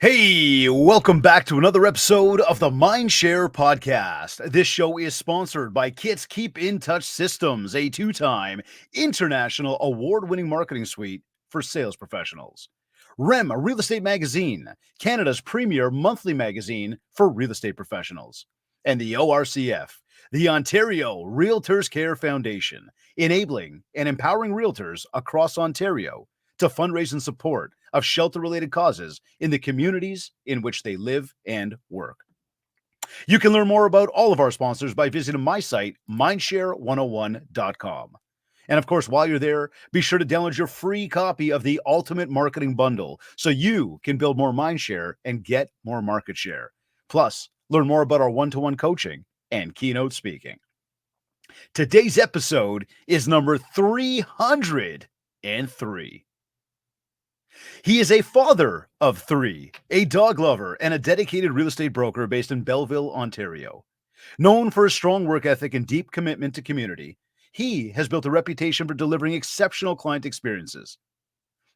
Hey, welcome back to another episode of the MindShare podcast. This show is sponsored by Kits Keep in Touch Systems, a two-time international award-winning marketing suite for sales professionals. REM, a real estate magazine, Canada's premier monthly magazine for real estate professionals. And the ORCF, the Ontario Realtors Care Foundation, enabling and empowering realtors across Ontario to fundraise and support of shelter-related causes in the communities in which they live and work. You can learn more about all of our sponsors by visiting my site, mindshare101.com. And of course, while you're there, be sure to download your free copy of the Ultimate Marketing Bundle so you can build more mindshare and get more market share. Plus, learn more about our one-to-one coaching and keynote speaking. Today's episode is number 303. He is a father of three, a dog lover, and a dedicated real estate broker based in Belleville, Ontario. Known for his strong work ethic and deep commitment to community, he has built a reputation for delivering exceptional client experiences.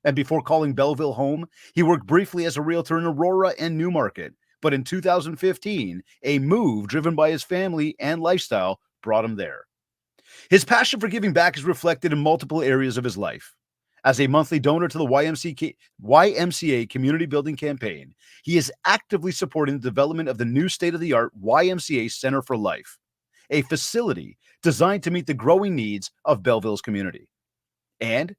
And before calling Belleville home, he worked briefly as a realtor in Aurora and Newmarket. But in 2015, a move driven by his family and lifestyle brought him there. His passion for giving back is reflected in multiple areas of his life. As a monthly donor to the YMCA Community Building Campaign, he is actively supporting the development of the new state-of-the-art YMCA Centre for Life, a facility designed to meet the growing needs of Belleville's community. And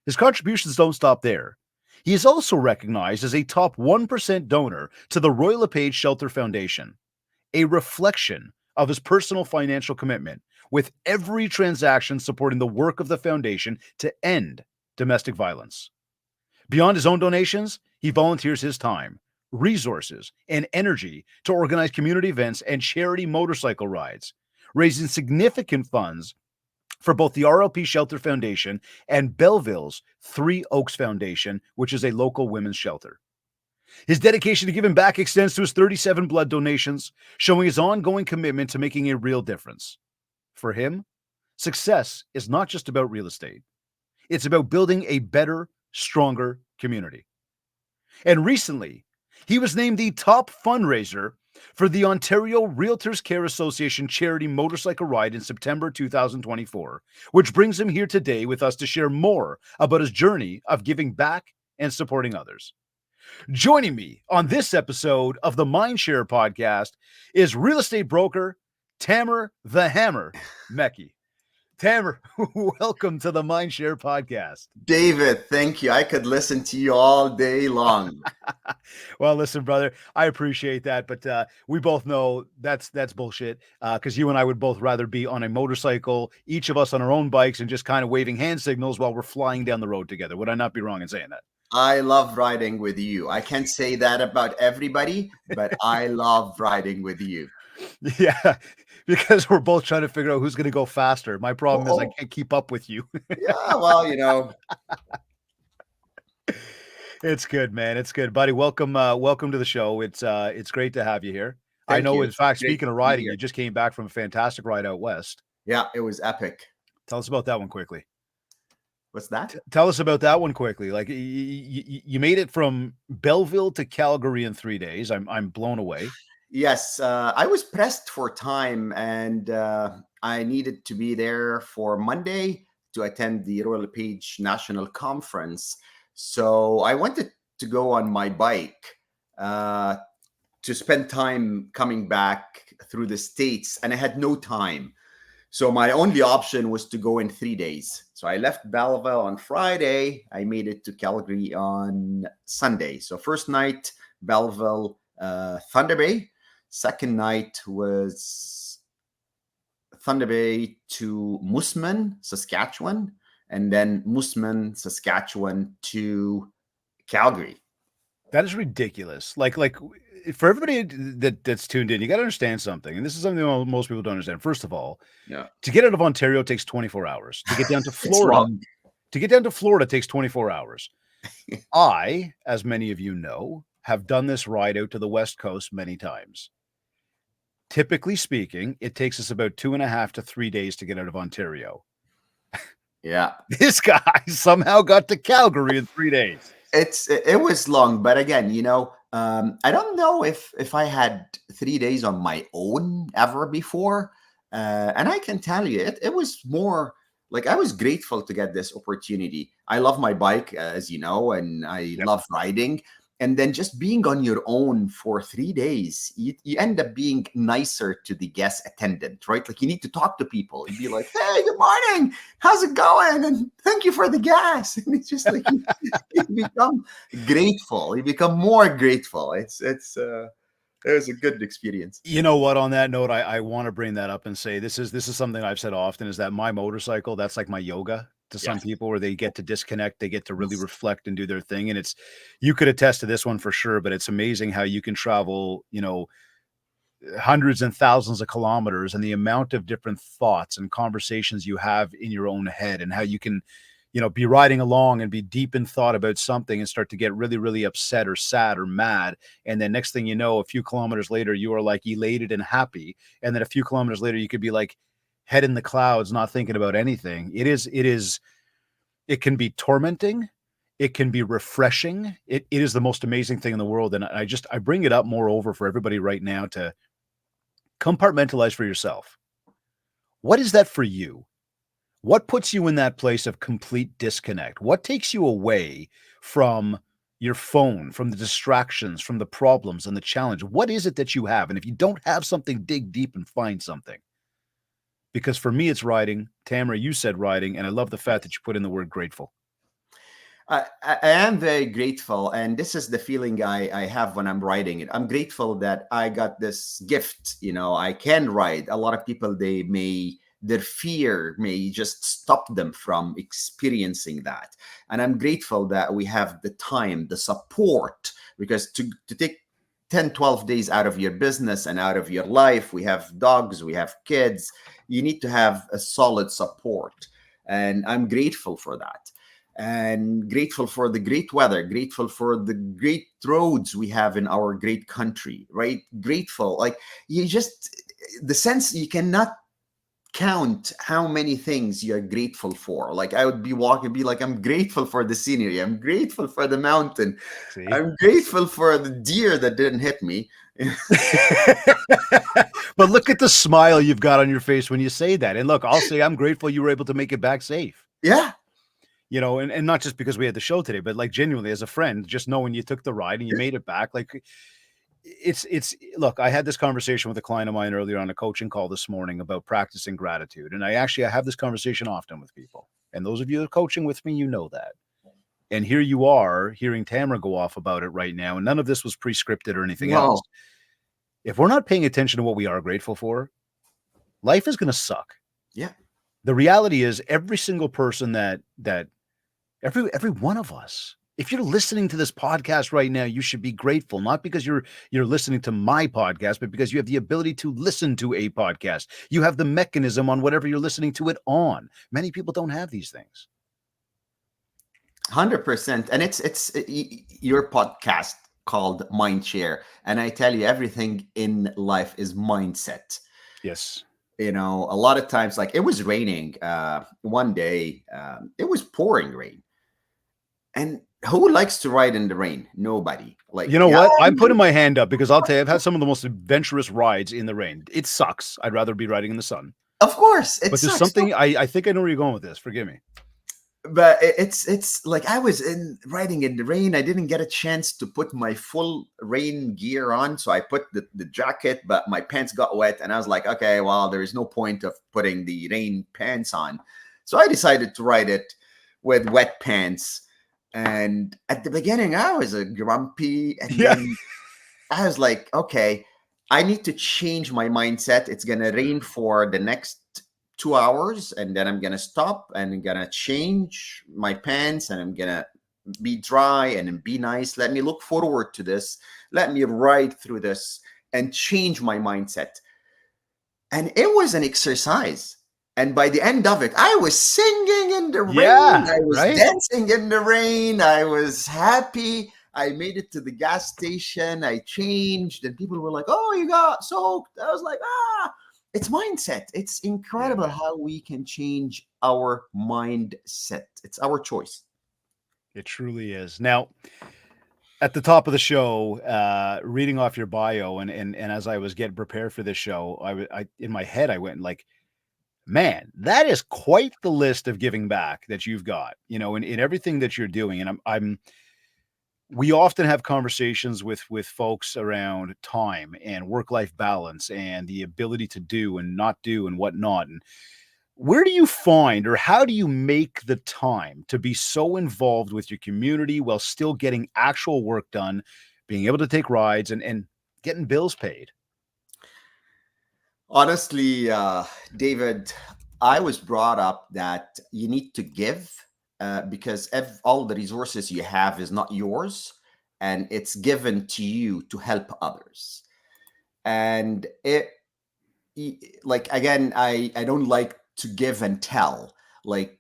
his contributions don't stop there. He is also recognized as a top 1% donor to the Royal LePage Shelter Foundation, a reflection of his personal financial commitment, with every transaction supporting the work of the foundation to end domestic violence. Beyond his own donations, he volunteers his time, resources, and energy to organize community events and charity motorcycle rides, raising significant funds for both the RLP Shelter Foundation and Belleville's Three Oaks Foundation, which is a local women's shelter. His dedication to giving back extends to his 37 blood donations, showing his ongoing commitment to making a real difference. For him, success is not just about real estate. It's about building a better, stronger community. And recently, he was named the top fundraiser for the Ontario Realtors Care Association charity motorcycle ride in September 2024, which brings him here today with us to share more about his journey of giving back and supporting others. Joining me on this episode of the MindShare podcast is real estate broker Tamer the Hammer Mecki. Tamer, welcome to the MindShare podcast. David, thank you. I could listen to you all day long. Well, listen, brother, I appreciate that, but we both know that's bullshit, because you and I would both rather be on a motorcycle, each of us on our own bikes, and just kind of waving hand signals while we're flying down the road together. Would I not be wrong in saying that? I love riding with you. I can't say that about everybody, but I love riding with you. Yeah, because we're both trying to figure out who's going to go faster. My problem is I can't keep up with you. Yeah, well, It's good, man. It's good, buddy. Welcome to the show. It's great to have you here. Thank I know, you. in fact, Great speaking of to be riding, here. you just came back from a fantastic ride out west. Yeah, it was epic. Tell us about that one quickly. What's that? Tell us about that one quickly. Like you made it from Belleville to Calgary in 3 days. I'm blown away. Yes, I was pressed for time, and I needed to be there for Monday to attend the Royal LePage National Conference. So I wanted to go on my bike to spend time coming back through the States, and I had no time. So my only option was to go in 3 days. So I left Belleville on Friday. I made it to Calgary on Sunday. So first night, Belleville, Thunder Bay. Second night was Thunder Bay to Moosomin, Saskatchewan, and then Moosomin, Saskatchewan to Calgary. That is ridiculous. Like for everybody that's tuned in, you got to understand something. And this is something most people don't understand. First of all, to get out of Ontario takes 24 hours. To get down to Florida, takes 24 hours. I, as many of you know, have done this ride out to the West Coast many times. Typically speaking, it takes us about 2.5 to 3 days to get out of Ontario. Yeah. This guy somehow got to Calgary in 3 days. It was long, but again, I don't know if I had 3 days on my own ever before. And I can tell you, it was more like I was grateful to get this opportunity. I love my bike, as you know, and I love riding. And then just being on your own for 3 days, you end up being nicer to the guest attendant, right? Like you need to talk to people. You'd be like, hey, good morning. How's it going? And thank you for the gas. And it's just like you become grateful. You become more grateful. It was a good experience. You know what? On that note, I want to bring that up and say this is something I've said often, is that my motorcycle, that's like my yoga to some people, where they get to disconnect, they get to really reflect and do their thing. And you could attest to this one for sure, but it's amazing how you can travel, hundreds and thousands of kilometers, and the amount of different thoughts and conversations you have in your own head, and how you can, be riding along and be deep in thought about something and start to get really, really upset or sad or mad. And then next thing you know, a few kilometers later, you are like elated and happy. And then a few kilometers later, you could be like head in the clouds, not thinking about anything. It can be tormenting. It can be refreshing. It is the most amazing thing in the world. And I bring it up moreover for everybody right now to compartmentalize for yourself. What is that for you? What puts you in that place of complete disconnect? What takes you away from your phone, from the distractions, from the problems and the challenge? What is it that you have? And if you don't have something, dig deep and find something. Because for me, it's writing. Tamara, you said writing, and I love the fact that you put in the word grateful. I am very grateful, and this is the feeling I have when I'm writing it. I'm grateful that I got this gift. I can write. A lot of people, their fear may just stop them from experiencing that. And I'm grateful that we have the time, the support, because to take 10, 12 days out of your business and out of your life, we have dogs, we have kids, you need to have a solid support. And I'm grateful for that. And grateful for the great weather, grateful for the great roads we have in our great country, right? Grateful. Like the sense you cannot count how many things you're grateful for. Like I would be walking, be like, I'm grateful for the scenery. I'm grateful for the mountain. See? I'm grateful for the deer that didn't hit me. But look at the smile you've got on your face when you say that. And look, I'll say I'm grateful you were able to make it back safe. Yeah. And not just because we had the show today, but like genuinely as a friend, just knowing you took the ride and you made it back. Like look, I had this conversation with a client of mine earlier on a coaching call this morning about practicing gratitude. And I have this conversation often with people. And those of you that are coaching with me, you know that. And here you are hearing Tamara go off about it right now. And none of this was pre-scripted or anything else. If we're not paying attention to what we are grateful for, life is going to suck. Yeah. The reality is every single person every one of us, if you're listening to this podcast right now, you should be grateful, not because you're listening to my podcast, but because you have the ability to listen to a podcast. You have the mechanism on whatever you're listening to it on. Many people don't have these things. 100%. And it's your podcast called MindShare. And I tell you, everything in life is mindset. Yes. A lot of times, like it was raining one day, it was pouring rain. And who likes to ride in the rain? Nobody. Like, you know what? I'm putting my hand up because I'll tell you, I've had some of the most adventurous rides in the rain. It sucks. I'd rather be riding in the sun. Of course. But there's something, I think I know where you're going with this. Forgive me. But it's like I was riding in the rain. I didn't get a chance to put my full rain gear on. So I put the jacket, but my pants got wet. And I was like, okay, well, there is no point of putting the rain pants on. So I decided to ride it with wet pants. And at the beginning, I was grumpy. And then I was like, okay, I need to change my mindset. It's going to rain for the next 2 hours, and then I'm going to stop and I'm going to change my pants and I'm going to be dry and be nice. Let me look forward to this. Let me ride through this and change my mindset. And it was an exercise. And by the end of it, I was singing in the rain. I was dancing in the rain. I was happy. I made it to the gas station. I changed, and people were like, "Oh, you got soaked." I was like, "Ah, it's mindset. It's incredible Yeah, how we can change our mindset. It's our choice." it truly is. Now, at the top of the show, reading off your bio, and as I was getting prepared for this show, I in my head I went like, man, that is quite the list of giving back that you've got, in everything that you're doing. And we often have conversations with folks around time and work-life balance and the ability to do and not do and whatnot. And where do you find, or how do you make the time to be so involved with your community while still getting actual work done, being able to take rides and getting bills paid? Honestly, David, I was brought up that you need to give because all the resources you have is not yours, and it's given to you to help others. And like again, I don't like to give and tell. Like,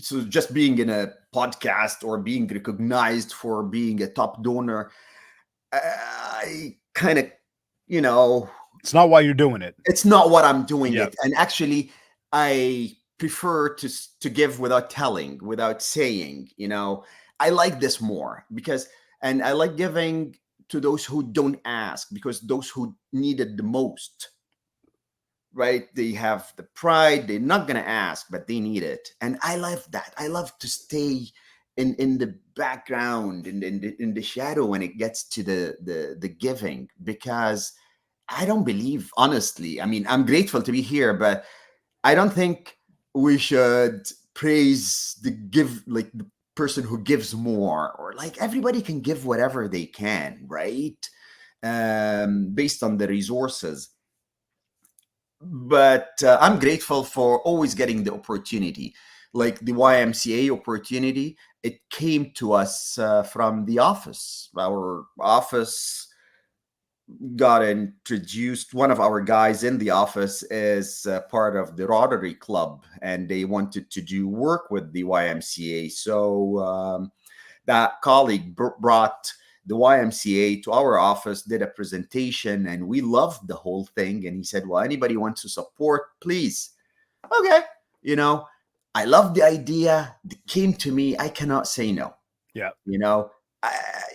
so just being in a podcast or being recognized for being a top donor, I kind of, you know, It's not why you're doing it. it's not what I'm doing Yeah. it. And actually, I prefer to give without telling, without saying. I like this more because, and I like giving to those who don't ask, because those who need it the most, right? They have the pride. They're not gonna ask, but they need it, and I love that. I love to stay in the background, in the shadow when it gets to the giving, because I don't believe, honestly. I mean, I'm grateful to be here, but I don't think we should praise like the person who gives more, or like everybody can give whatever they can, right? Based on the resources. But I'm grateful for always getting the opportunity, like the YMCA opportunity. It came to us from the office. Our office got introduced. One of our guys in the office is part of the Rotary Club, and they wanted to do work with the YMCA. So that colleague brought the YMCA to our office, did a presentation, and we loved the whole thing. And he said, "Well, anybody wants to support, please." Okay. You know, I love the idea. It came to me. I cannot say no. Yeah. You know,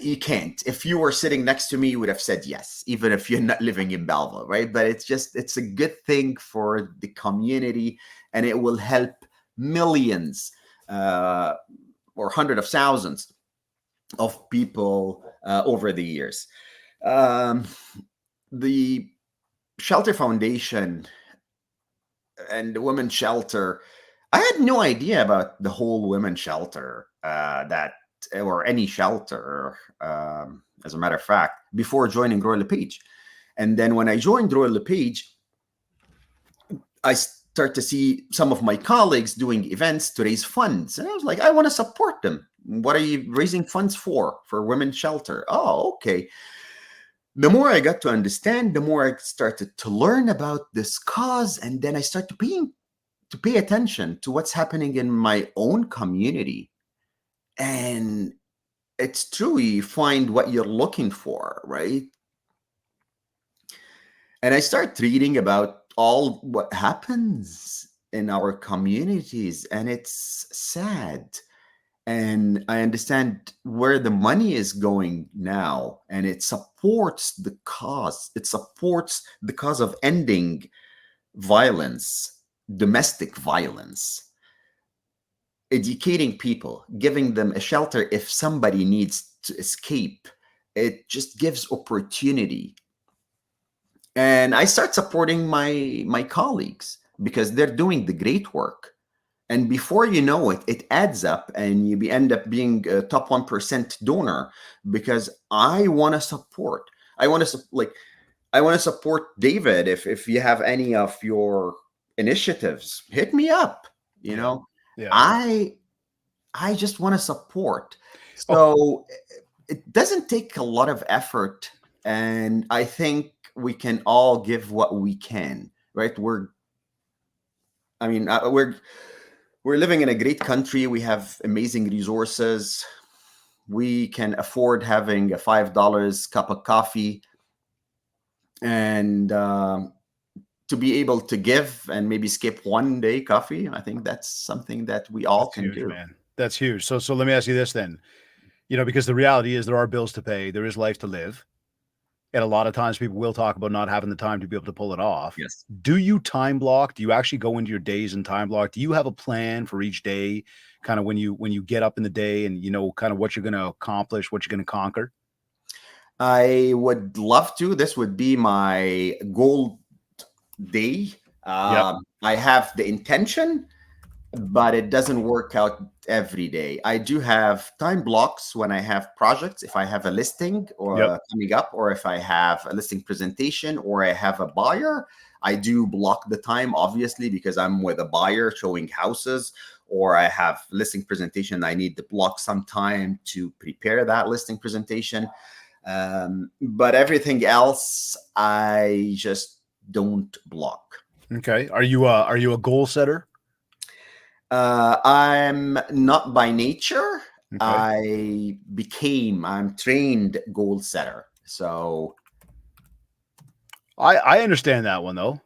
you can't. If you were sitting next to me, you would have said yes, even if you're not living in Belleville, right? But it's a good thing for the community, and it will help millions or hundreds of thousands of people over the years. Um, the Shelter Foundation and the Women's Shelter, I had no idea about the whole women's shelter that or any shelter, as a matter of fact, before joining Royal LePage. And then when I joined Royal LePage, I start to see some of my colleagues doing events to raise funds. And I was like, I want to support them. What are you raising funds for? For women's shelter. Oh, okay. The more I got to understand, the more I started to learn about this cause. And then I start to pay attention to what's happening in my own community. And it's true, you find what you're looking for, right? And I start reading about all what happens in our communities, and it's sad. And I understand where the money is going now, and it supports the cause. It supports the cause of ending violence, domestic violence, educating people, giving them a shelter if somebody needs to escape. It just gives opportunity. And I start supporting my colleagues because they're doing the great work. And before you know it, it adds up, and you end up being a top 1% donor, because I want to support. I want to I want to support David. If you have any of your initiatives, hit me up. You Yeah. know, Yeah. I just want to support. Oh, So it doesn't take a lot of effort, and I think we can all give what we can. Right? I mean, we're living in a great country. We have amazing resources. we can afford having a $5 cup of coffee, and to be able to give and maybe skip one day coffee. I think that's something that we all That's can huge, do. man. That's huge. So let me ask you this then. Because the reality is there are bills to pay, there is life to live. And a lot of times people will talk about not having the time to be able to pull it off. Yes. Do you time block? Do you actually go into your days and time block? Do you have a plan for each day, kind of when you get up in the day and kind of what you're going to accomplish, what you're going to conquer? I would love to. This would be my goal day. Yep. I have the intention, but it doesn't work out every day. I do have time blocks when I have projects. If I have a listing or Yep. coming up, or if I have a listing presentation, or I have a buyer, I do block the time, obviously, because I'm with a buyer showing houses, or I have listing presentation. I need to block some time to prepare that listing presentation. But everything else, I just don't block. Okay. Are you a goal setter? I'm not by nature. Okay. I'm trained goal setter. So I understand that one though.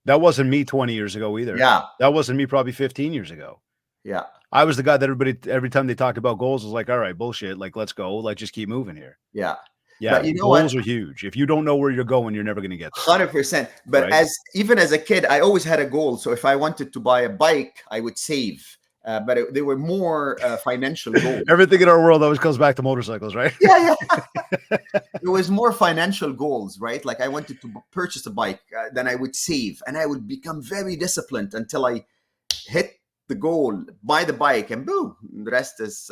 That wasn't me 20 years ago either. yeah, That wasn't me probably 15 years ago. yeah, I was the guy that every time they talked about goals was like, all right, bullshit. Like, let's go. Like, just keep moving here. yeah. Yeah. But you know what? Goals are huge. If you don't know where you're going, you're never going to get there. 100%. But Right. even as a kid, I always had a goal. So if I wanted to buy a bike, I would save. But they were more financial goals. Everything in our world always comes back to motorcycles, right? Yeah, yeah. It was more financial goals, right? Like I wanted to purchase a bike, then I would save, and I would become very disciplined until I hit the goal, buy the bike, and boom, the rest is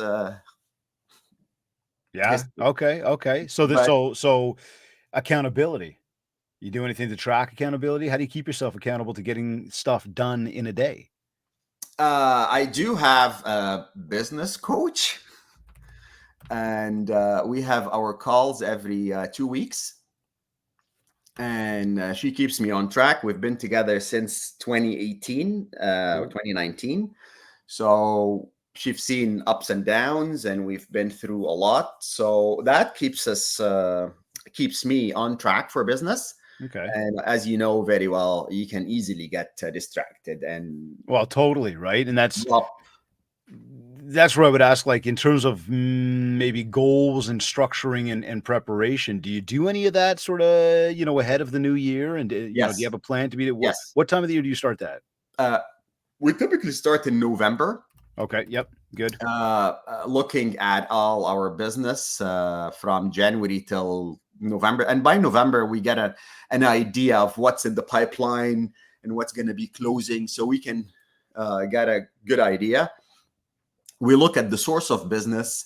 Yeah. history. Okay. So But so accountability. You do anything to track accountability? How do you keep yourself accountable to getting stuff done in a day? I do have a business coach, and we have our calls every 2 weeks. And she keeps me on track. We've been together since 2018, or 2019. So she's seen ups and downs, and we've been through a lot. So that keeps me on track for business. Okay. And as you know very well, you can easily get distracted and Well, totally, right? And drop. that's where I would ask, like, in terms of maybe goals and structuring and preparation, do you do any of that sort of, ahead of the new year? And, do you Yes, have a plan to be, yes. what time of the year do you start that? We typically start in November, Okay. Yep. Good. looking at all our business from January till November. And by November, we get an idea of what's in the pipeline and what's going to be closing, so we can get a good idea. We look at the source of business.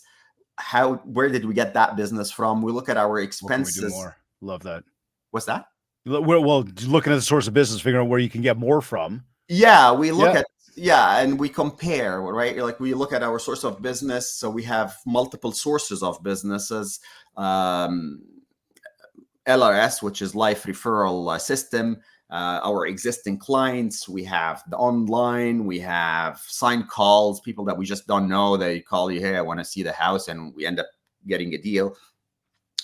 Where did we get that business from? We look at our What can we expenses. do more? Love that. What's that? Well, looking at the source of business, figuring out where you can get more from. Yeah, we look Yeah. and we compare, right? Like we look at our source of business. So we have multiple sources of businesses. LRS, which is life referral system. Our existing clients, we have the online, we have signed calls, people that we just don't know. They call you, hey, I want to see the house, and we end up getting a deal.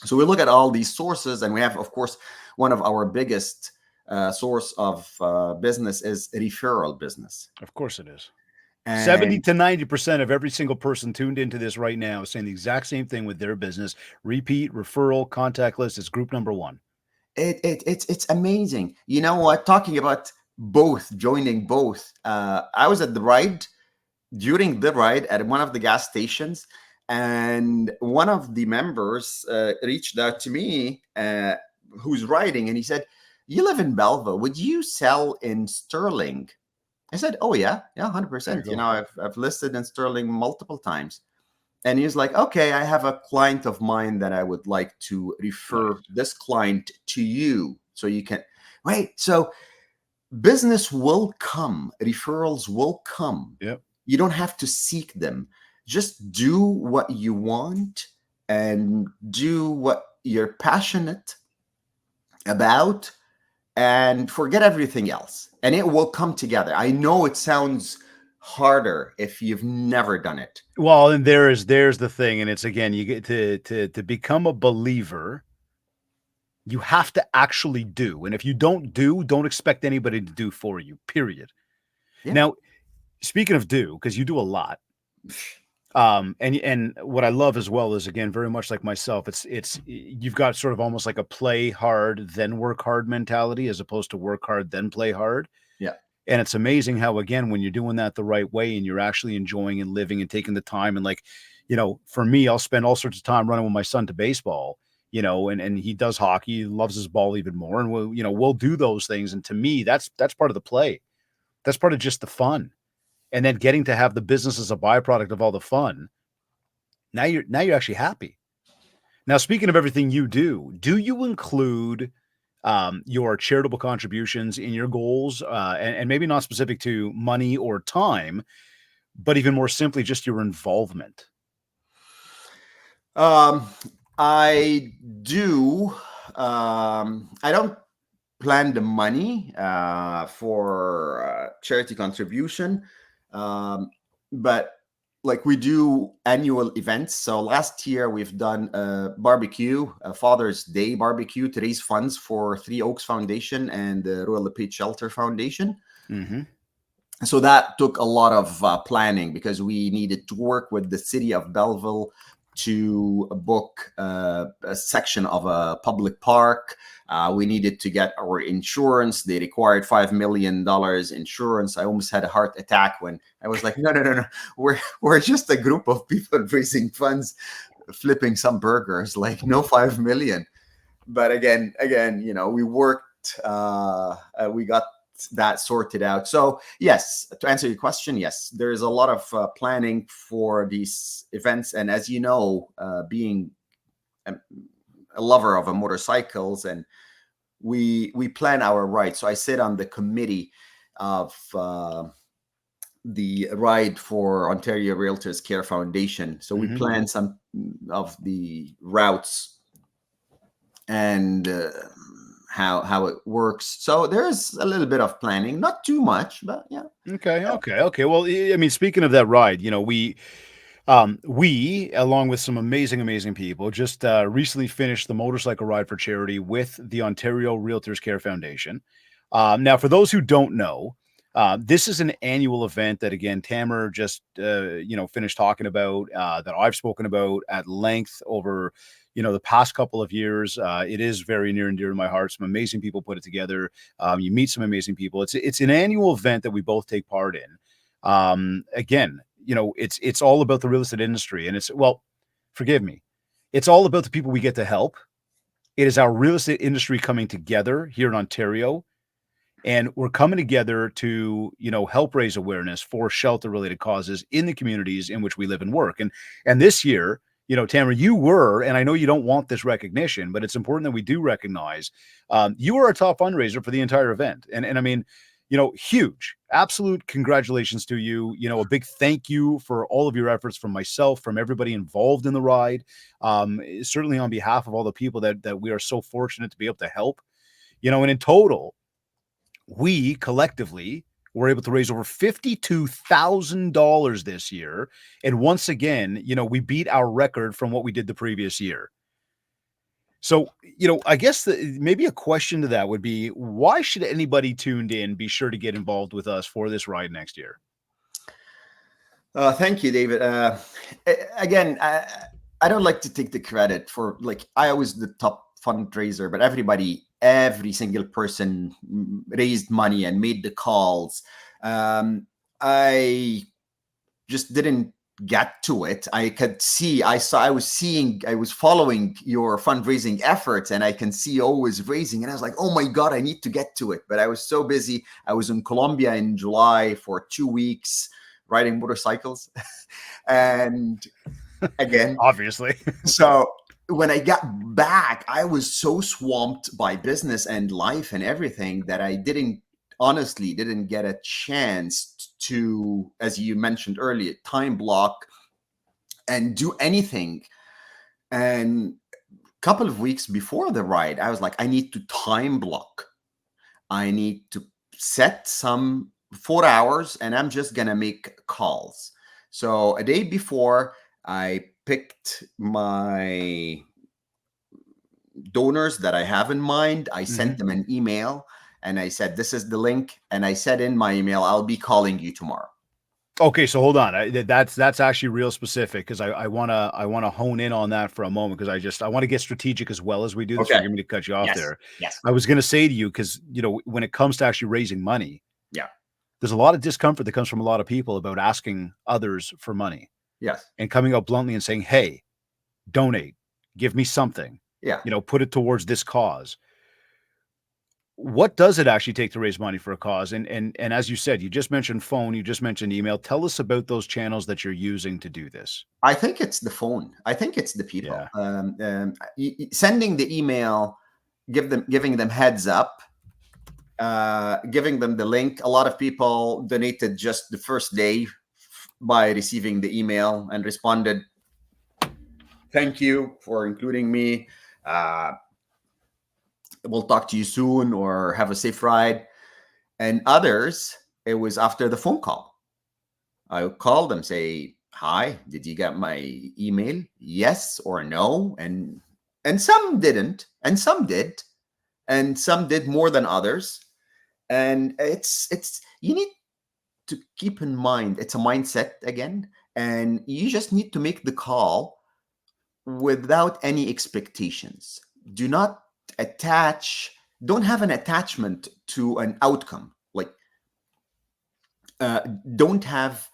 So we look at all these sources, and we have, of course, one of our biggest source of business is referral business. Of course it is. And 70 to 90% of every single person tuned into this right now is saying the exact same thing with their business. Repeat, referral, contact list is group number one. it's amazing. You know what? Talking about joining both. I was at the ride during the ride at one of the gas stations, and one of the members reached out to me, who's riding, and he said, "You live in Belleville. Would you sell in Sterling?" I said, "Oh yeah, 100%. There you go. I've listed in Sterling multiple times." And he was like, "Okay, I have a client of mine that I would like to refer this client to you, so you can." Right. So business will come, referrals will come. Yep. You don't have to seek them. Just do what you want and do what you're passionate about, and forget everything else, and it will come together. I know it sounds harder if you've never done it. Well, and there's the thing, and it's again, you get to become a believer, you have to actually do. And if you don't do, don't expect anybody to do for you. Period. Yeah. Now, speaking of do, because you do a lot. And what I love as well is, again, very much like myself, it's you've got sort of almost like a play hard then work hard mentality, as opposed to work hard then play hard. Yeah. And it's amazing how, again, when you're doing that the right way and you're actually enjoying and living and taking the time, and like, for me, I'll spend all sorts of time running with my son to baseball, and he does hockey, he loves his ball even more. And we'll do those things. And to me, that's part of the play. That's part of just the fun. And then getting to have the business as a byproduct of all the fun. Now you're actually happy. Now, speaking of everything you do you include your charitable contributions in your goals, and maybe not specific to money or time, but even more simply, just your involvement? Um, I do. I don't plan the money for charity contribution, um, but like we do annual events. So last year we've done a barbecue, a Father's Day barbecue to raise funds for Three Oaks Foundation and the Royal LePage Shelter Foundation. Mm-hmm. So that took a lot of planning because we needed to work with the city of Belleville to book a section of a public park. We needed to get our insurance. They required $5 million insurance. I almost had a heart attack when I was like, no. We're just a group of people raising funds, flipping some burgers, like no 5 million. But again, we worked, we got that sorted out. So yes, to answer your question, yes, there is a lot of planning for these events. And as you know, being a lover of motorcycles, and we plan our rides. So I sit on the committee of the ride for Ontario Realtors Care Foundation. So we Mm-hmm. plan some of the routes and how it works. So there's a little bit of planning, not too much, but yeah. Okay. Well, I mean, speaking of that ride, we, along with some amazing people, just recently finished the motorcycle ride for charity with the Ontario Realtors Care Foundation. Now, for those who don't know, this is an annual event that, again, Tamer just finished talking about, that I've spoken about at length over the past couple of years. It is very near and dear to my heart. Some amazing people put it together. You meet some amazing people. It's an annual event that we both take part in. Again, it's all about the real estate industry, and forgive me, it's all about the people we get to help. It is our real estate industry coming together here in Ontario, and we're coming together to help raise awareness for shelter related causes in the communities in which we live and work. And this year, Tamara, you were, and I know you don't want this recognition, but it's important that we do recognize, you were a top fundraiser for the entire event. And I mean, huge, absolute congratulations to you. A big thank you for all of your efforts, from myself, from everybody involved in the ride. Certainly on behalf of all the people that we are so fortunate to be able to help. And in total, we collectively were able to raise over $52,000 this year. And once again, we beat our record from what we did the previous year. So, I guess maybe a question to that would be, why should anybody tuned in be sure to get involved with us for this ride next year? Thank you, David. Again, I don't like to take the credit for, like, I was the top fundraiser, but every single person raised money and made the calls. I just didn't get to it. I was following your fundraising efforts, and I can see always raising, and I was like, oh my God, I need to get to it. But I was so busy. I was in Colombia in July for 2 weeks riding motorcycles. And again, Obviously. so when I got back, I was so swamped by business and life and everything that I honestly didn't get a chance to, as you mentioned earlier, time block and do anything. And a couple of weeks before the ride, I was like, I need to time block. I need to set some 4 hours and I'm just going to make calls. So a day before, I picked my donors that I have in mind. I sent them an email and I said, this is the link. And I said in my email, I'll be calling you tomorrow. Okay, so hold on. That's actually real specific, because I wanna hone in on that for a moment, because I want to get strategic as well as we do this. Okay. Forgive me to cut you off Yes. there. Yes. I was gonna say to you, because when it comes to actually raising money, Yeah. there's a lot of discomfort that comes from a lot of people about asking others for money Yes. and coming out bluntly and saying, "Hey, donate, give me something, Yeah. put it towards this cause." What does it actually take to raise money for a cause? And as you said, you just mentioned phone, you just mentioned email. Tell us about those channels that you're using to do this. I think it's the phone. I think it's the people. Yeah. Sending the email, giving them heads up, giving them the link. A lot of people donated just the first day by receiving the email and responded, "Thank you for including me. We'll talk to you soon," or "Have a safe ride." And others, it was after the phone call. I would call them, say, "Hi, did you get my email? Yes or no?" And some didn't, and some did, and some did more than others. And it's you need to keep in mind, it's a mindset again, and you just need to make the call without any expectations. Do not don't have an attachment to an outcome. Like, uh, don't have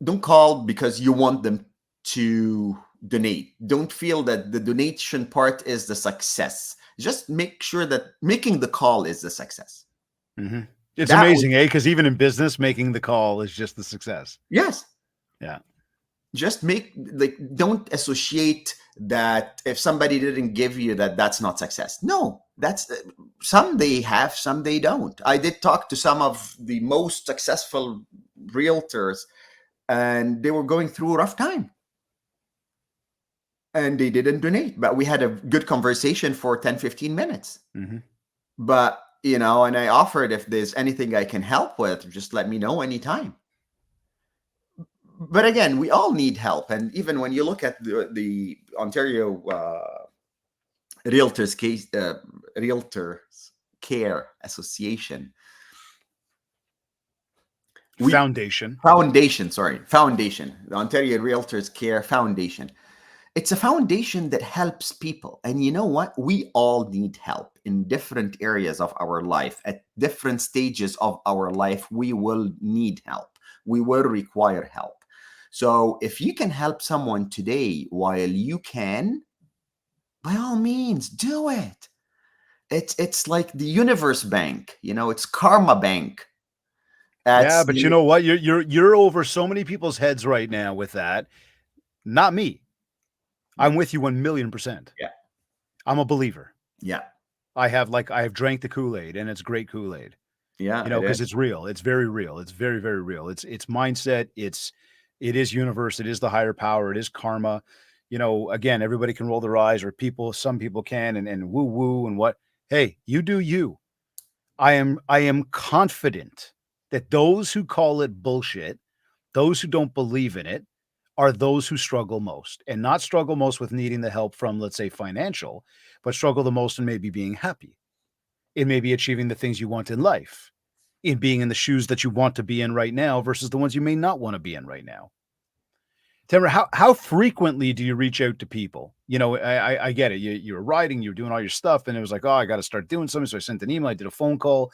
don't call because you want them to donate. Don't feel that the donation part is the success. Just make sure that making the call is the success. It's That amazing, because even in business, making the call is just the success. Yes. Yeah. Just don't associate that if somebody didn't give you that's not success. No, that's some they have, some they don't. I did talk to some of the most successful realtors, and they were going through a rough time and they didn't donate, but we had a good conversation for 10-15 minutes. But and I offered, if there's anything I can help with, just let me know anytime. But again, we all need help. And even when you look at the Ontario Realtors Care Association, Foundation, the Ontario Realtors Care Foundation. It's a foundation that helps people. And you know what? We all need help in different areas of our life. At different stages of our life, we will need help. We will require help. So if you can help someone today while you can, by all means, do it. It's like the Universe Bank, it's Karma Bank. Yeah, but you know what? You're over so many people's heads right now with that. Not me. I'm with you 1,000,000%. Yeah. I'm a believer. Yeah. I have drank the Kool-Aid, and it's great Kool-Aid. Yeah. Because it's real. It's very real. It's very, very real. It's mindset. It is universe. It is the higher power. It is karma. Again, everybody can roll their eyes, or some people can, and woo woo and what. Hey, you do you. I am confident that those who call it bullshit, those who don't believe in it, are those who struggle most, and not struggle most with needing the help from, let's say, financial, but struggle the most in maybe being happy, in maybe achieving the things you want in life, in being in the shoes that you want to be in right now versus the ones you may not want to be in right now. Tamara, how frequently do you reach out to people? I get it. You were writing, you were doing all your stuff, and it was like, oh, I got to start doing something. So I sent an email, I did a phone call.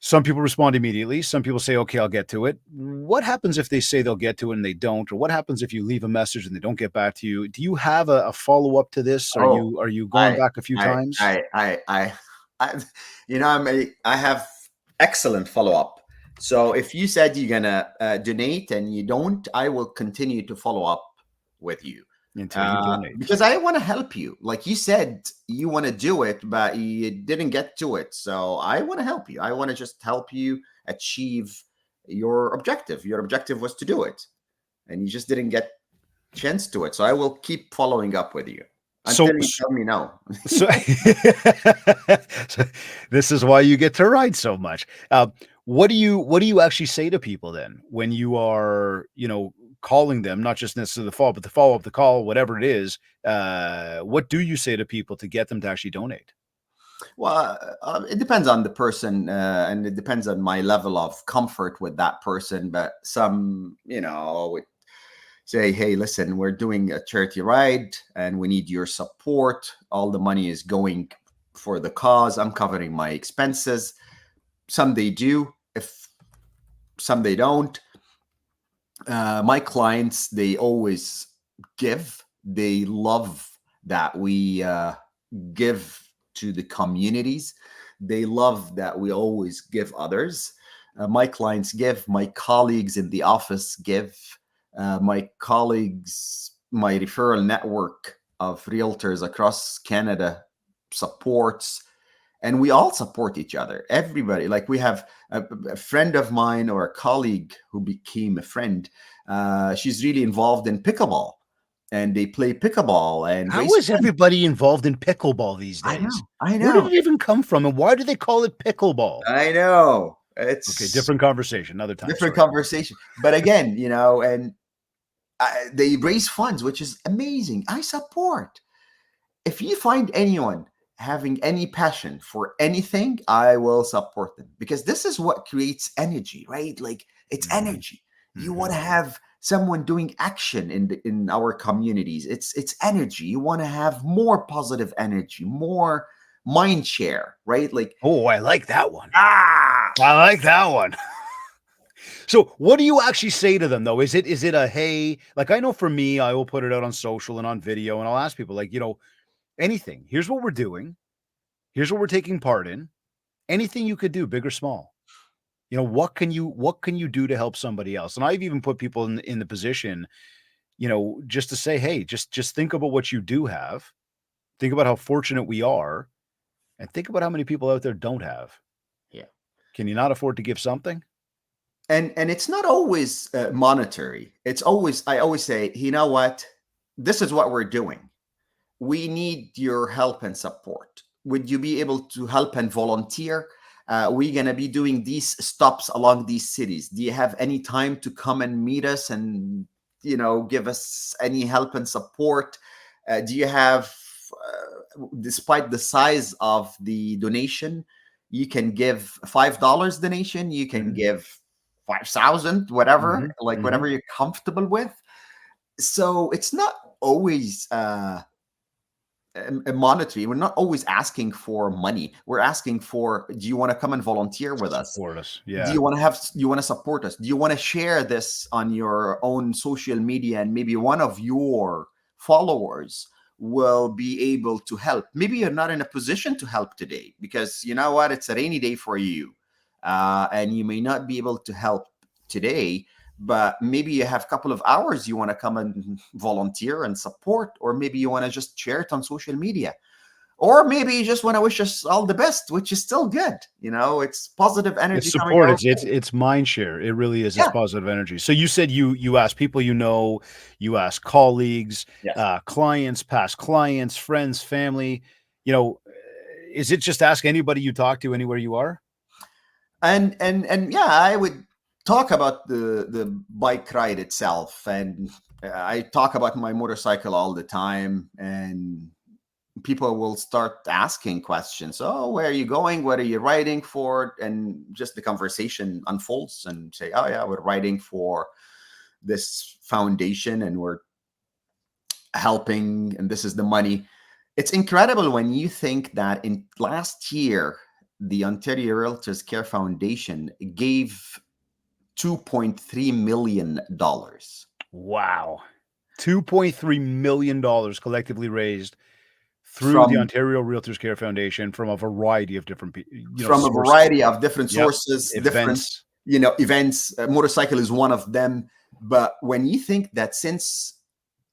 Some people respond immediately. Some people say, okay, I'll get to it. What happens if they say they'll get to it and they don't? Or what happens if you leave a message and they don't get back to you? Do you have a follow-up to this? Are you going back a few times? I have excellent follow-up. So if you said you're gonna donate and you don't, I will continue to follow up with you until you donate, because I want to help you. Like you said, you want to do it, but you didn't get to it. So I want to help you. I want to just help you achieve your objective. Your objective was to do it, and you just didn't get a chance to it. So I will keep following up with you until you tell me no. So this is why you get to ride so much. What do you actually say to people then when you are, calling them, not just necessarily the follow up the call, whatever it is? What do you say to people to get them to actually donate? Well, it depends on the person, and it depends on my level of comfort with that person. But some, would say, "Hey, listen, we're doing a charity ride, and we need your support. All the money is going for the cause. I'm covering my expenses." Some they do, if some they don't. My clients, they always give. They love that we give to the communities. They love that we always give others. My clients give, my colleagues in the office give, my colleagues, my referral network of realtors across Canada supports, and we all support each other. Everybody, like we have a friend of mine or a colleague who became a friend. She's really involved in pickleball, and they play pickleball and How raise is funds. everybody involved in pickleball these I days? know, I Where did know, it even come from, and why do they call it pickleball? I know. Okay, It's different conversation, another time. different Sorry. conversation, but again, and they raise funds, which is amazing. I support. If you find anyone having any passion for anything, I will support them, because this is what creates energy, right? Like, it's Mhm, energy. You want mhm. to have someone doing action in our communities. It's energy. You want to have more positive energy, more mind share, right? Like, Oh, I like that one. ah, I like that one. So, what do you actually say to them though? Is it a hey? Like I know for me, I will put it out on social and on video, and I'll ask people like, anything. Here's what we're doing. Here's what we're taking part in. Anything you could do, big or small. What can you do to help somebody else? And I've even put people in the position, just to say, hey, just think about what you do have. Think about how fortunate we are, and think about how many people out there don't have. yeah. Can you not afford to give something? And it's not always monetary. It's always, I always say, you know what, this is what we're doing. We need your help and support. Would you be able to help and volunteer? We're going to be doing these stops along these cities. Do you have any time to come and meet us and, give us any help and support? Do you have, despite the size of the donation, you can give $5 donation, you can Mhm, give 5,000, whatever, mhm, like mhm. whatever you're comfortable with. So it's not always monetary. We're not always asking for money. We're asking for, do you want to come and volunteer with us? Support us. Do Yeah. you want to have, you want to support us? Do you want to share this on your own social media, and maybe one of your followers will be able to help? Maybe you're not in a position to help today because you know what, it's a rainy day for you, and you may not be able to help today, but maybe you have a couple of hours you want to come and volunteer and support, or maybe you want to just share it on social media, or maybe you just want to wish us all the best, which is still good. It's positive It's energy coming support. our It's way. it's mind share. It really is. It's Yeah. positive energy. So you said you ask people, you ask colleagues, Yes. clients, past clients, friends, family. You know, is it just ask anybody you talk to anywhere you are? And yeah, I would talk about the bike ride itself, and I talk about my motorcycle all the time, and people will start asking questions. Oh, where are you going? What are you riding for? And just the conversation unfolds and say, oh yeah, we're riding for this foundation and we're helping, and this is the money. It's incredible when you think that in last year, the Ontario Realtors Care Foundation gave $2.3 million. Wow. $2.3 million collectively raised through the from Ontario Realtors Care Foundation from a variety of different from a sources. variety of different Yep. sources, different Events. events. Motorcycle is one of them. But when you think that since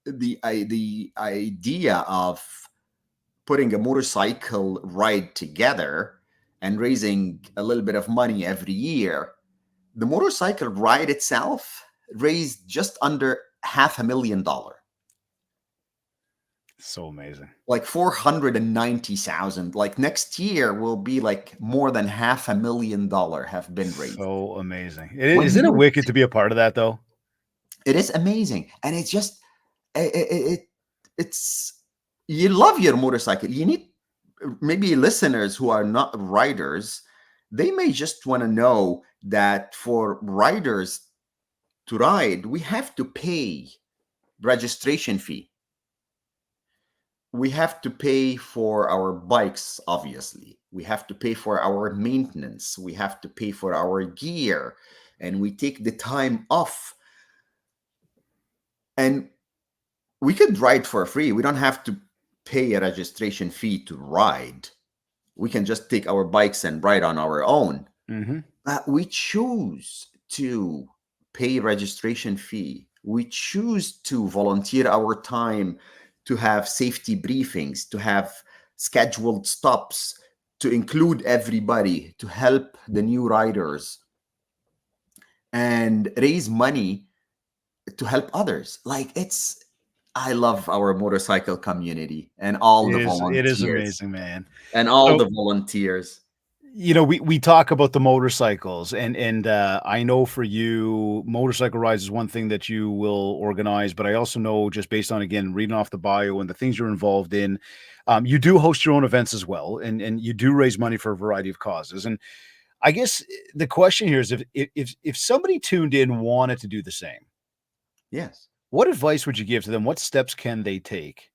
the idea of putting a motorcycle ride together and raising a little bit of money every year, the motorcycle ride itself raised just under $500,000. So amazing. Like 490,000. Like next year will be like more than $500,000 have been raised. So amazing. When Isn't it you wicked to be a part of that, though? It is amazing, and it's just it's you love your motorcycle. You need maybe listeners who are not riders. They may just want to know that for riders to ride, we have to pay registration fee. We have to pay for our bikes, obviously. We have to pay for our maintenance. We have to pay for our gear, and we take the time off. And we could ride for free. We don't have to pay a registration fee to ride. We can just take our bikes and ride on our own. Mm-hmm. But we choose to pay registration fee. We choose to volunteer our time to have safety briefings, to have scheduled stops, to include everybody, to help the new riders, and raise money to help others. I love our motorcycle community and all the It is volunteers amazing, man. and all So, the volunteers. we talk about the motorcycles, and I know for you, motorcycle rides is one thing that you will organize, but I also know, just based on, again, reading off the bio and the things you're involved in, you do host your own events as well, and you do raise money for a variety of causes. And I guess the question here is, if somebody tuned in wanted to do the same, Yes. what advice would you give to them? What steps can they take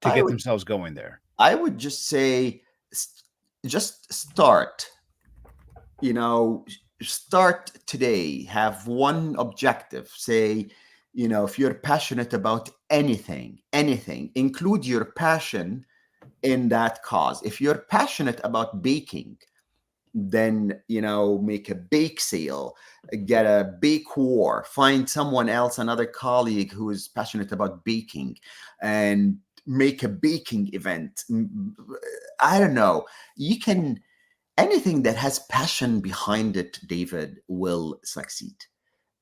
to I get would themselves going there? I would just say just start. Start today. Have one objective. Say, if you're passionate about anything, include your passion in that cause. If you're passionate about baking, then make a bake sale, get a bake war, find someone else, another colleague who is passionate about baking, and make a baking event. I don't know. You can Anything that has passion behind it, David, will succeed,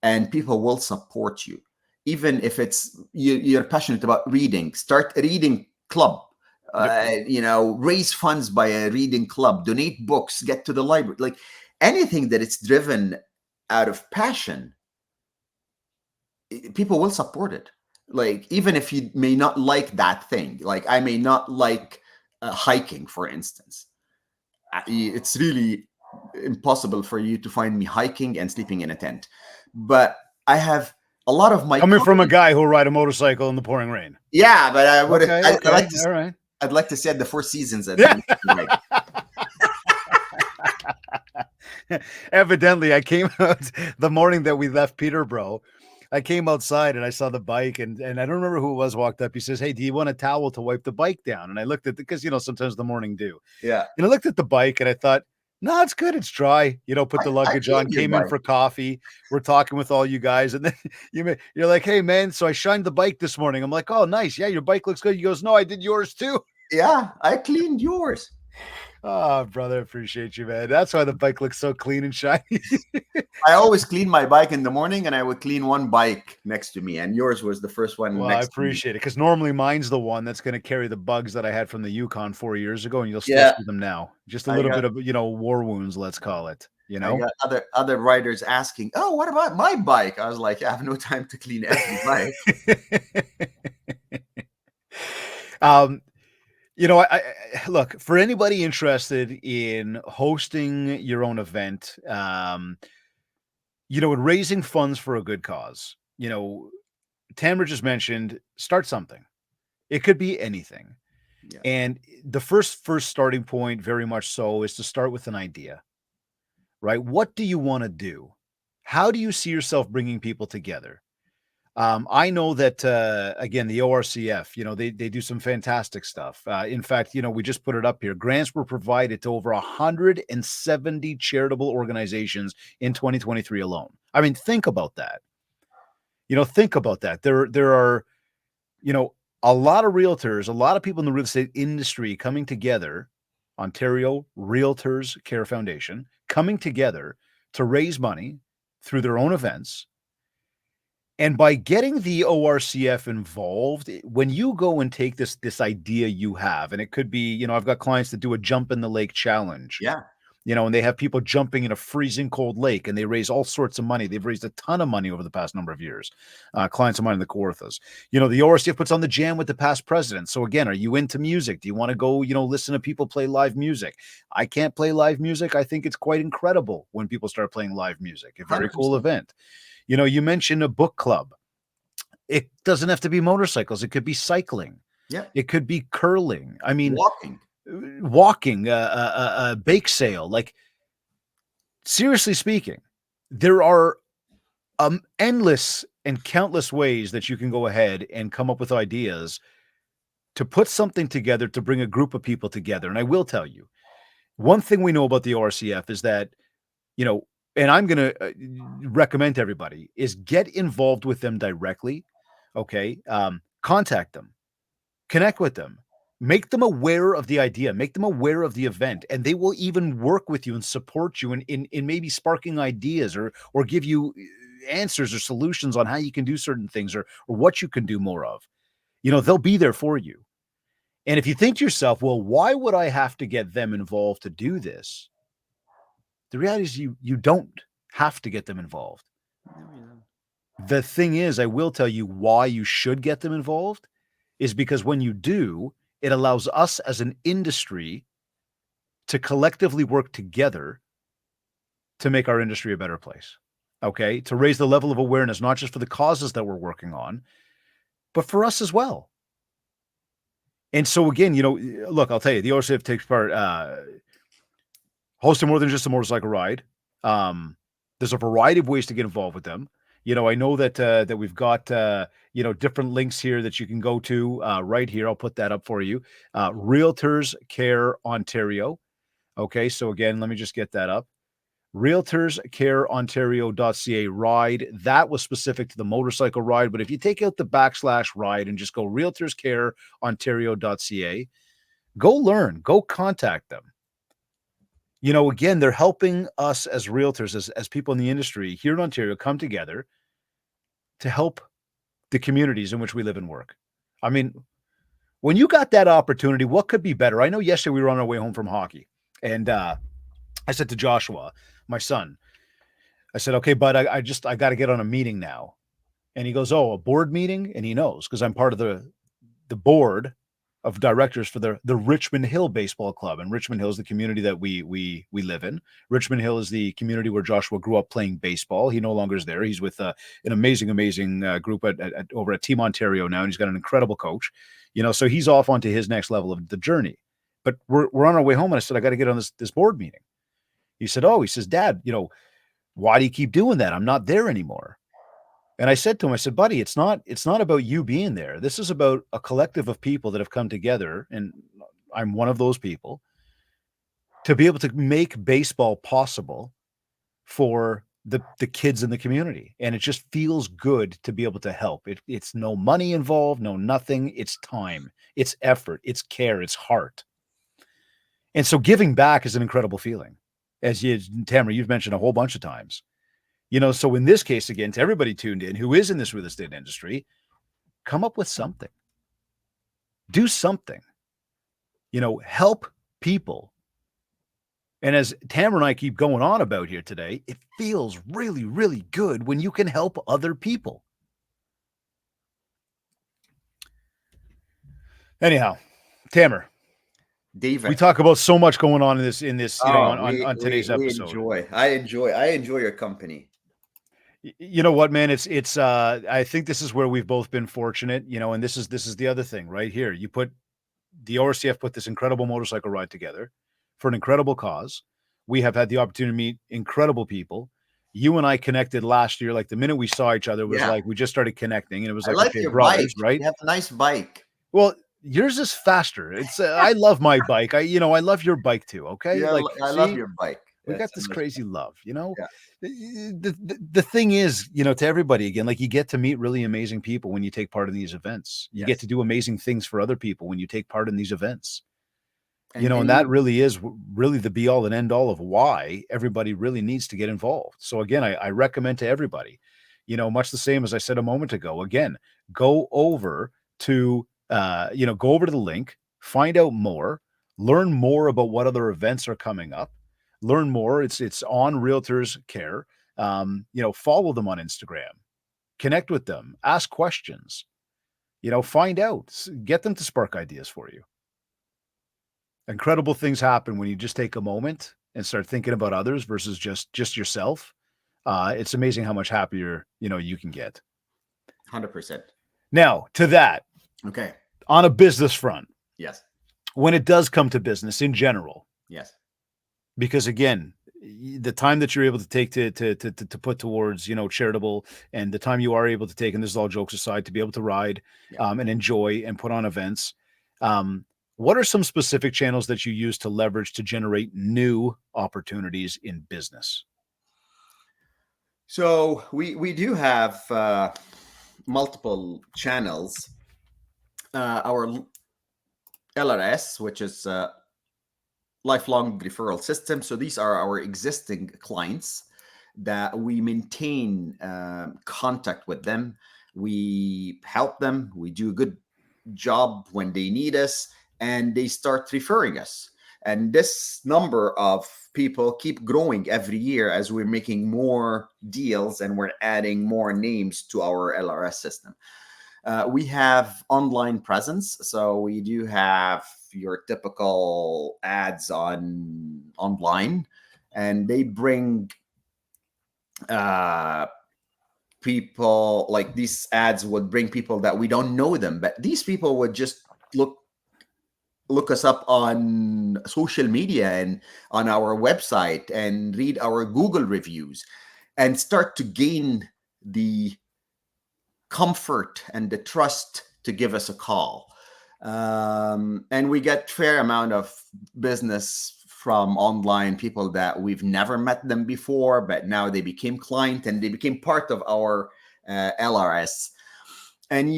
and people will support you. Even if you're passionate about reading, start a reading club. Yep. Raise funds by a reading club, donate books, get to the library. Like anything that it's driven out of passion, people will support it. Like even if you may not like that thing, like I may not like hiking, for instance. It's really impossible for you to find me hiking and sleeping in a tent. But I have a lot of my Coming from a colleagues. guy who'll ride a motorcycle in the pouring rain. Yeah, but Okay, I okay, like to. all right. I'd like to see the Four Seasons at Yeah. night. Evidently, I came out the morning that we left Peterborough. I came outside and I saw the bike, and I don't remember who it was walked up. He says, "Hey, do you want a towel to wipe the bike down?" And I looked at because sometimes the morning dew. Yeah, And I looked at the bike and I thought, no, it's good. It's dry. Put the I luggage on, cleaned your came in bike. for coffee. We're talking with all you guys. And then you're like, "Hey, man, so I shined the bike this morning." I'm like, "Oh, nice. Yeah, your bike looks good." He goes, "No, I did yours too." Yeah, I cleaned yours. Oh, brother, appreciate you, man. That's why the bike looks so clean and shiny. I always clean my bike in the morning, and I would clean one bike next to me, and yours was the first one Well, I next to me. appreciate it, because normally mine's the one that's going to carry the bugs that I had from the Yukon 4 years ago, and you'll still Yeah, see them now. Just a I little got bit of, war wounds, let's call it, I got other riders asking, "Oh, what about my bike?" I was like, "I have no time to clean every bike." um, look, for anybody interested in hosting your own event, and raising funds for a good cause, Tamara just mentioned, start something. It could be anything. Yeah, And the first starting point, very much so, is to start with an idea, right? What do you want to do? How do you see yourself bringing people together? I know that, again, the ORCF, they do some fantastic stuff. In fact, we just put it up here. Grants were provided to over 170 charitable organizations in 2023 alone. I mean, think about that. Think about that. There are, a lot of realtors, a lot of people in the real estate industry coming together, Ontario Realtors Care Foundation, coming together to raise money through their own events. And by getting the ORCF involved, when you go and take this idea you have, and it could be, I've got clients that do a jump in the lake challenge, Yeah. and they have people jumping in a freezing cold lake, and they raise all sorts of money. They've raised a ton of money over the past number of years. Clients of mine in the Kawarthas. The ORCF puts on the jam with the past president. So again, are you into music? Do you want to go, listen to people play live music? I can't play live music. I think it's quite incredible when people start playing live music. A very cool 100%. event. You mentioned a book club. It doesn't have to be motorcycles. It could be cycling. Yeah. It could be curling. I mean, Walking. a bake sale. Like, seriously speaking, there are endless and countless ways that you can go ahead and come up with ideas to put something together to bring a group of people together. And I will tell you, one thing we know about the ORCF is that, and I'm going to recommend to everybody, is get involved with them directly. Okay. Contact them, connect with them, make them aware of the idea, make them aware of the event, and they will even work with you and support you in maybe sparking ideas or give you answers or solutions on how you can do certain things or what you can do more of. They'll be there for you. And if you think to yourself, well, why would I have to get them involved to do this? The reality is you don't have to get them involved. The thing is, I will tell you why you should get them involved is because when you do, it allows us as an industry to collectively work together to make our industry a better place. Okay. To raise the level of awareness, not just for the causes that we're working on, but for us as well. And so again, look, I'll tell you, the ORCF takes part, hosting more than just a motorcycle ride. There's a variety of ways to get involved with them. I know that we've got different links here that you can go to right here. I'll put that up for you. Realtors Care Ontario. Okay, so again, let me just get that up. realtorscareontario.ca ride. That was specific to the motorcycle ride, but if you take out the /ride and just go realtorscareontario.ca, go learn, go contact them. Again, they're helping us as realtors, as people in the industry here in Ontario come together to help the communities in which we live and work. I mean, when you got that opportunity, what could be better? I know yesterday we were on our way home from hockey, and I said to Joshua, my son, I said, okay, bud, I got to get on a meeting now. And he goes, oh, a board meeting? And he knows because I'm part of the board of directors for the Richmond Hill Baseball Club. And Richmond Hill is the community that we live in. Richmond Hill is the community where Joshua grew up playing baseball. He no longer is there. He's with an amazing group over at Team Ontario now, and he's got an incredible coach. So he's off onto his next level of the journey. But we're on our way home, and I said, I got to get on this board meeting. He said, oh, Dad, why do you keep doing that? I'm not there anymore. And I said to him, I said, buddy, it's not about you being there. This is about a collective of people that have come together, and I'm one of those people, to be able to make baseball possible for the kids in the community. And it just feels good to be able to help. It's no money involved, no nothing. It's time, it's effort, it's care, it's heart. And so giving back is an incredible feeling. As Tamara, you've mentioned a whole bunch of times. So in this case, again, to everybody tuned in who is in this real estate industry, come up with something. Do something. Help people. And as Tamara and I keep going on about here today, it feels really, really good when you can help other people. Anyhow, Tamara, David, we talk about so much going on in this, on today's episode. I enjoy your company. You know what, man? It's I think this is where we've both been fortunate, and this is the other thing right here. The ORCF put this incredible motorcycle ride together for an incredible cause. We have had the opportunity to meet incredible people. You and I connected last year. Like the minute we saw each other, it was like we just started connecting, and it was like, okay, your brothers, bike. right? You have a nice bike. Well, yours is faster. It's I love my bike. I love your bike too. Okay, Yeah, like I love your bike. We got this crazy love, Yeah. The thing is, to everybody again, like you get to meet really amazing people when you take part in these events. You get to do amazing things for other people when you take part in these events. And that really is really the be all and end all of why everybody really needs to get involved. So again, I recommend to everybody, much the same as I said a moment ago. Again, go over to, go over to the link, find out more, learn more about what other events are coming up, learn more. It's on Realtors Care. Follow them on Instagram, connect with them, ask questions, find out, get them to spark ideas for you. Incredible things happen when you just take a moment and start thinking about others versus just yourself. It's amazing how much happier, you can get. 100%. Now, to that, Okay. on a business front, Yes. when it does come to business in general, Yes. because again, the time that you're able to take to put towards, charitable, and the time you are able to take, and this is all jokes aside, to be able to ride, and enjoy and put on events, what are some specific channels that you use to leverage to generate new opportunities in business? So we do have multiple channels. Our LRS, which is lifelong referral system. So these are our existing clients that we maintain contact with them. We help them. We do a good job when they need us, and they start referring us. And this number of people keep growing every year as we're making more deals and we're adding more names to our LRS system. We have online presence, so we do have your typical ads online, and they bring people. Like, these ads would bring people that we don't know them, but these people would just look us up on social media and on our website and read our Google reviews and start to gain the comfort and the trust to give us a call. And we get fair amount of business from online people that we've never met them before, but now they became client and they became part of our LRS. And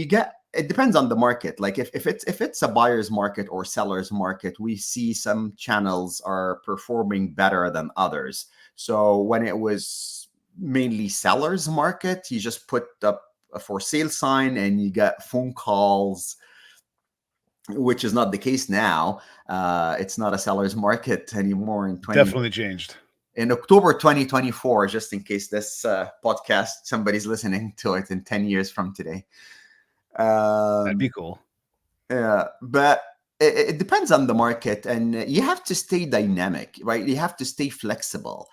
it depends on the market. Like if it's a buyer's market or seller's market, we see some channels are performing better than others. So when it was mainly seller's market, you just put up a for sale sign and you get phone calls, which is not the case now. It's not a seller's market anymore Definitely changed. In October 2024, just in case this podcast, somebody's listening to it in 10 years from today. That'd be cool. Yeah, but it depends on the market, and you have to stay dynamic, right? You have to stay flexible.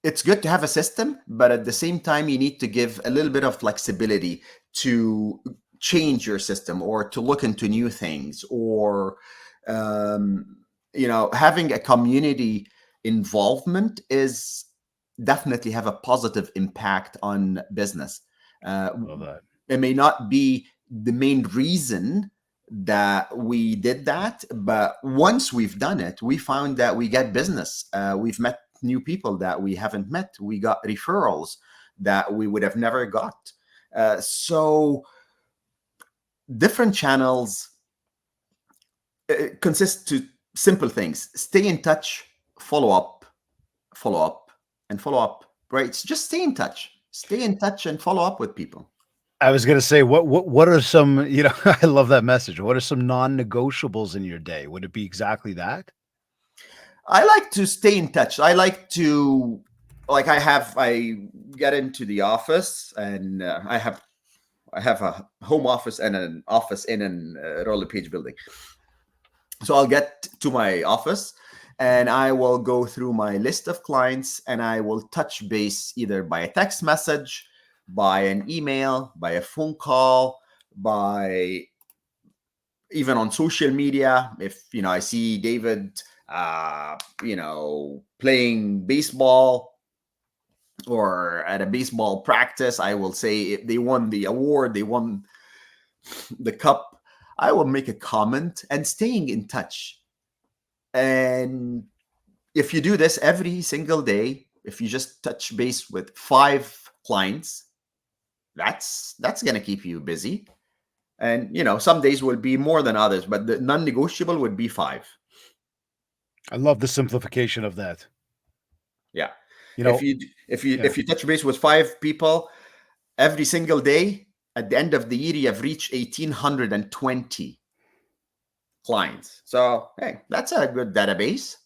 It's good to have a system, but at the same time, you need to give a little bit of flexibility to change your system or to look into new things, or having a community involvement is definitely have a positive impact on business. Love that. It may not be the main reason that we did that, but once we've done it, we found that we get business. We've met new people that we haven't met. We got referrals that we would have never got. So different channels consist to simple things: stay in touch, follow up, and follow up. Right? It's just stay in touch and follow up with people. I was going to say, what are some, I love that message. What are some non-negotiables in your day? Would it be exactly that? I like to stay in touch. I like to, I get into the office, and I have a home office and an office in a Roller Page building. So I'll get to my office and I will go through my list of clients, and I will touch base either by a text message, by an email, by a phone call, by even on social media. If I see David playing baseball or at a baseball practice, I will say if they won the award, they won the cup, I will make a comment, and staying in touch. And if you do this every single day, if you just touch base with 5 clients, that's going to keep you busy. And some days will be more than others, but the non-negotiable would be 5. I love the simplification of that. Yeah. If you touch base with 5 people every single day, at the end of the year, you have reached 1,820 clients. So hey, that's a good database.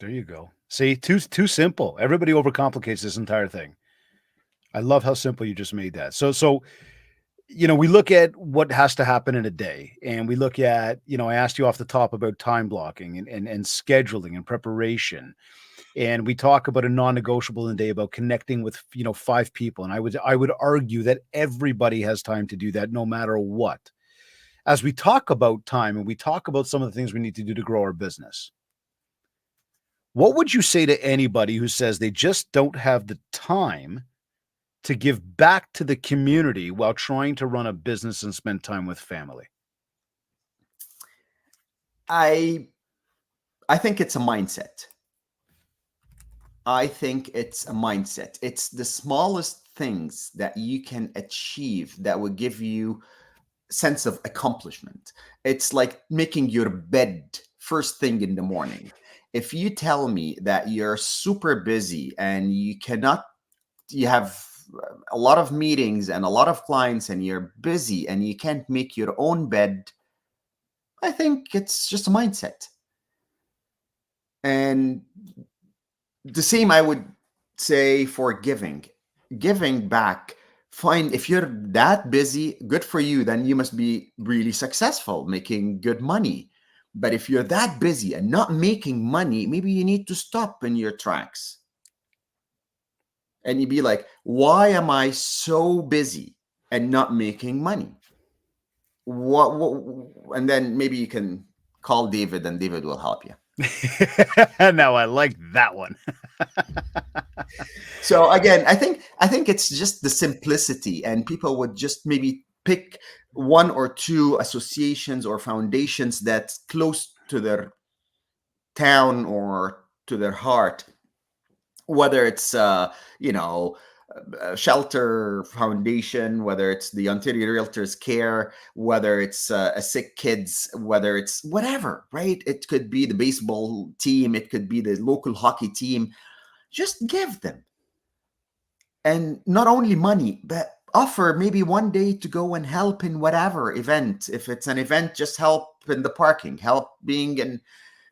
There you go. See, too simple. Everybody overcomplicates this entire thing. I love how simple you just made that. So we look at what has to happen in a day, and we look at, I asked you off the top about time blocking and scheduling and preparation. And we talk about a non-negotiable in a day about connecting with, 5 people. And I would argue that everybody has time to do that no matter what. As we talk about time and we talk about some of the things we need to do to grow our business, what would you say to anybody who says they just don't have the time to give back to the community while trying to run a business and spend time with family? I think it's a mindset. I think it's a mindset. It's the smallest things that you can achieve that will give you sense of accomplishment. It's like making your bed first thing in the morning. If you tell me that you're super busy and you have a lot of meetings and a lot of clients and you're busy and you can't make your own bed, I think it's just a mindset. And the same I would say for giving back. Fine, if you're that busy, good for you, then you must be really successful making good money. But if you're that busy and not making money, maybe you need to stop in your tracks and you be like, why am I so busy and not making money? What and then maybe you can call David and David will help you. Now I like that one. So again, I think it's just the simplicity, and people would just maybe pick 1 or 2 associations or foundations that's close to their town or to their heart, whether it's a shelter foundation, whether it's the Ontario Realtors Care, whether it's a sick kids, whether it's whatever, right? It could be the baseball team, it could be the local hockey team. Just give them. And not only money, but offer maybe one day to go and help in whatever event. If it's an event, just help in the parking, help being in.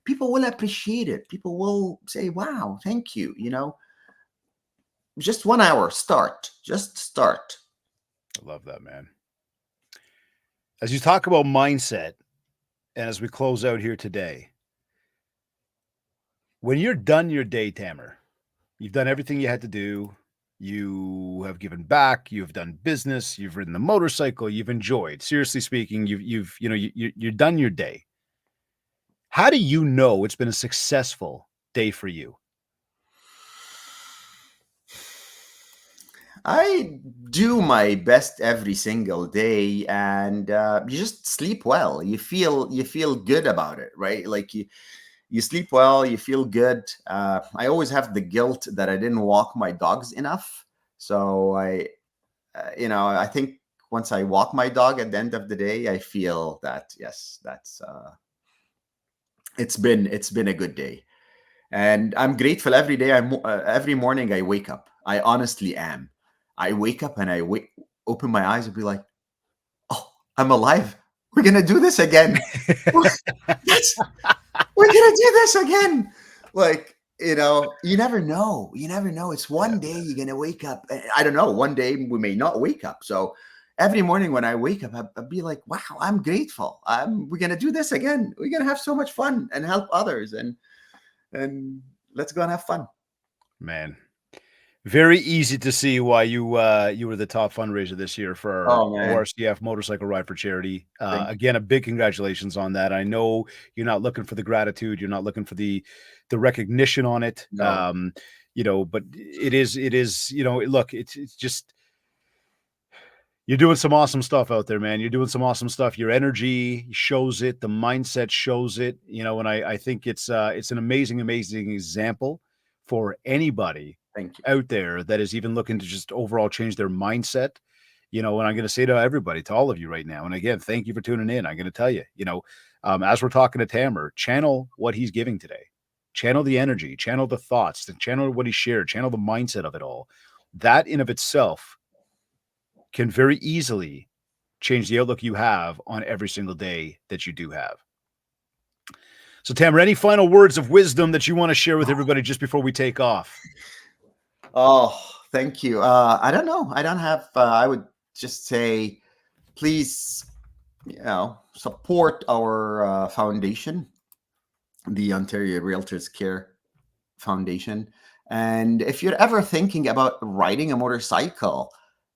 People will appreciate it. People will say, wow, thank you. Just 1 hour, just start. I love that, man. As you talk about mindset, and as we close out here today, when you're done your day, Tamer, you've done everything you had to do. You have given back. You've done business. You've ridden the motorcycle. You've enjoyed. Seriously speaking, you're done your day. How do you know it's been a successful day for you? I do my best every single day, and you just sleep well. You feel good about it, right? Like you sleep well, you feel good. I always have the guilt that I didn't walk my dogs enough. So I think once I walk my dog at the end of the day, I feel that yes, that's it's been a good day, and I'm grateful every day. Every morning I wake up. I honestly am. I wake up and open my eyes and be like, oh, I'm alive. We're gonna do this again. Yes, we're gonna do this again. Like, you never know. You never know. It's one day you're gonna wake up. I don't know. One day we may not wake up. So every morning when I wake up, I'd be like, wow, I'm grateful. We're gonna do this again. We're gonna have so much fun and help others and let's go and have fun. Man, very easy to see why you were the top fundraiser this year for our Oh man. ORCF Motorcycle Ride for Charity. Thank Again, a big congratulations on that. I know you're not looking for the gratitude, you're not looking for the recognition on it. No. But it is, look, it's just you're doing some awesome stuff out there, man. You're doing some awesome stuff. Your energy shows it, the mindset shows it, and I think it's an amazing, amazing example for anybody Thank you. out there that is even looking to just overall change their mindset. And I'm going to say to everybody, to all of you right now, and again, thank you for tuning in. I'm going to tell you, as we're talking to Tamer, channel what he's giving today. channel the energy, channel the thoughts, channel what he shared, channel the mindset of it all. That in of itself can very easily change the outlook you have on every single day that you do have. So, Tamara, any final words of wisdom that you want to share with everybody just before we take off? Oh, thank you. I don't know. I don't have, I would just say, please, support our foundation, the Ontario Realtors Care Foundation. And if you're ever thinking about riding a motorcycle,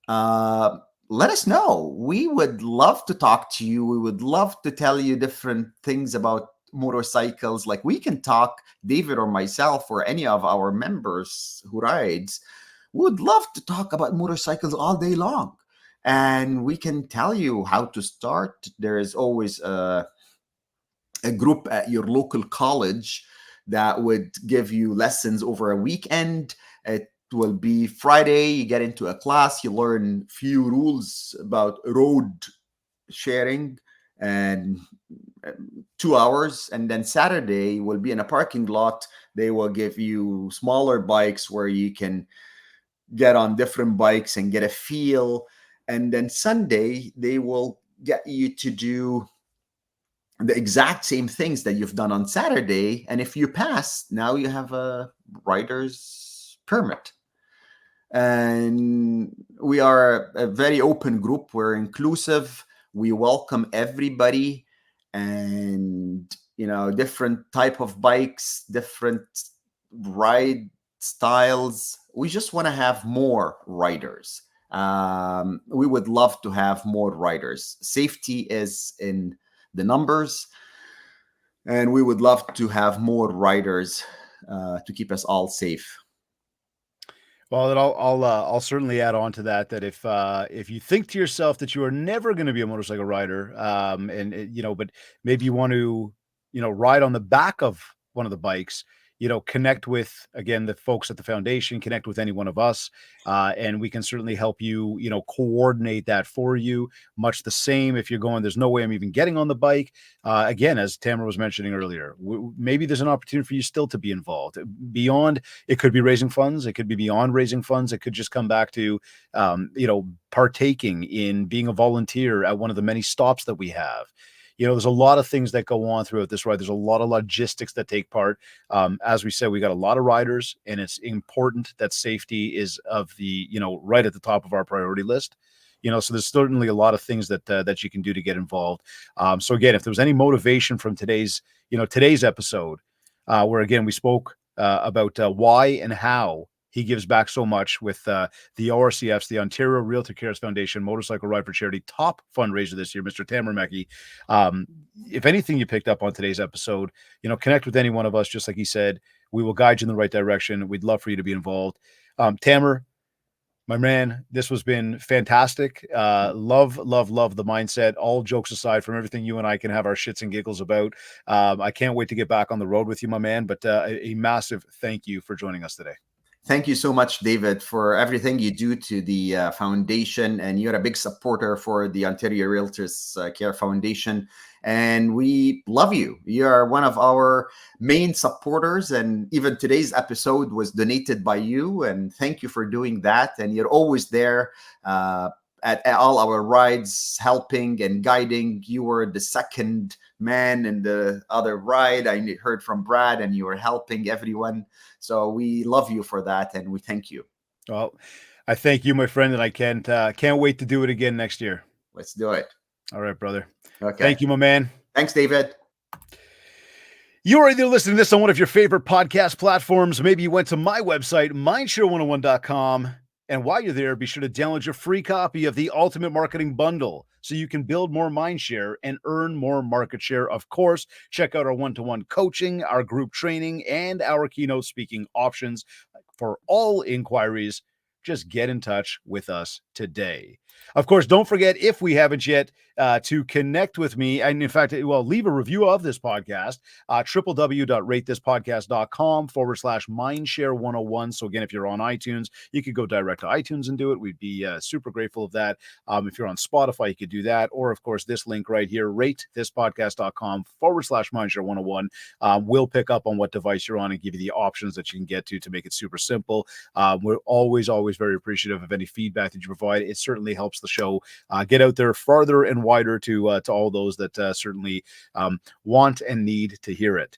let us know. We would love to talk to you. We would love to tell you different things about motorcycles. Like we can talk, David or myself or any of our members who rides, we would love to talk about motorcycles all day long. And we can tell you how to start. There is always a group at your local college that would give you lessons over a weekend. It will be Friday, you get into a class, you learn few rules about road sharing and 2 hours. And then Saturday will be in a parking lot. They will give you smaller bikes where you can get on different bikes and get a feel. And then Sunday, they will get you to do the exact same things that you've done on Saturday. And if you pass, now you have a rider's permit. And we are a very open group. We're inclusive. We welcome everybody, and different type of bikes, different ride styles. We just want to have more riders. We would love to have more riders. Safety is in the numbers, and we would love to have more riders to keep us all safe. Well, then I'll certainly add on to that if you think to yourself that you are never going to be a motorcycle rider, but maybe you want to ride on the back of one of the bikes, connect with, again, the folks at the foundation, connect with any one of us, and we can certainly help you, coordinate that for you. Much the same if you're going, there's no way I'm even getting on the bike. Again, as Tamara was mentioning earlier, maybe there's an opportunity for you still to be involved beyond. It could be raising funds. It could be beyond raising funds. It could just come back to, partaking in being a volunteer at one of the many stops that we have. There's a lot of things that go on throughout this ride. There's a lot of logistics that take part. As we said, we got a lot of riders, and it's important that safety is right at the top of our priority list. So there's certainly a lot of things that you can do to get involved. So again, if there was any motivation from today's episode, where again, we spoke about why and how he gives back so much with the ORCF's, the Ontario Realtors Care Foundation Motorcycle Ride for Charity top fundraiser this year, Mr. Tamara Mecki. If anything you picked up on today's episode, connect with any one of us, just like he said. We will guide you in the right direction. We'd love for you to be involved. Tamara, my man, this has been fantastic. Love the mindset. All jokes aside, from everything you and I can have our shits and giggles about. I can't wait to get back on the road with you, my man. But a massive thank you for joining us today. Thank you so much, David, for everything you do to the foundation. And you're a big supporter for the Ontario Realtors Care Foundation. And we love you. You are one of our main supporters. And even today's episode was donated by you. And thank you for doing that. And you're always there at all our rides, helping and guiding. You were the second man in the other ride. I heard from Brad, and you were helping everyone. So we love you for that, and we thank you. Well, I thank you, my friend, and I can't wait to do it again next year. Let's do it. All right, brother. Okay. Thank you, my man. Thanks, David. You're either listening to this on one of your favorite podcast platforms. Maybe you went to my website, mindshare101.com. And while you're there, be sure to download your free copy of the Ultimate Marketing Bundle so you can build more mindshare and earn more market share. Of course, check out our one-to-one coaching, our group training, and our keynote speaking options. For all inquiries, just get in touch with us today. Of course, don't forget, if we haven't yet, to connect with me, and in fact, leave a review of this podcast, www.ratethispodcast.com/mindshare101. So again, if you're on iTunes, you could go direct to iTunes and do it. We'd be super grateful of that. If you're on Spotify, you could do that. Or of course, this link right here, ratethispodcast.com/mindshare101, will pick up on what device you're on and give you the options that you can get to make it super simple. We're always very appreciative of any feedback that you provide. It certainly helps the show get out there farther and wider to all those that certainly want and need to hear it.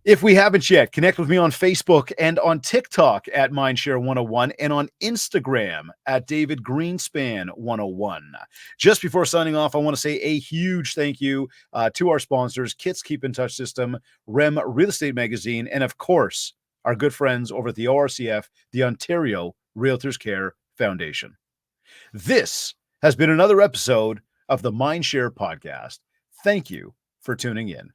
If we haven't yet, connect with me on Facebook and on TikTok at MindShare101 and on Instagram at David Greenspan101. Just before signing off, I want to say a huge thank you to our sponsors, Kit's Keep in Touch System, REM Real Estate Magazine, and of course, our good friends over at the ORCF, the Ontario Realtors Care Foundation. This has been another episode of the MindShare podcast. Thank you for tuning in.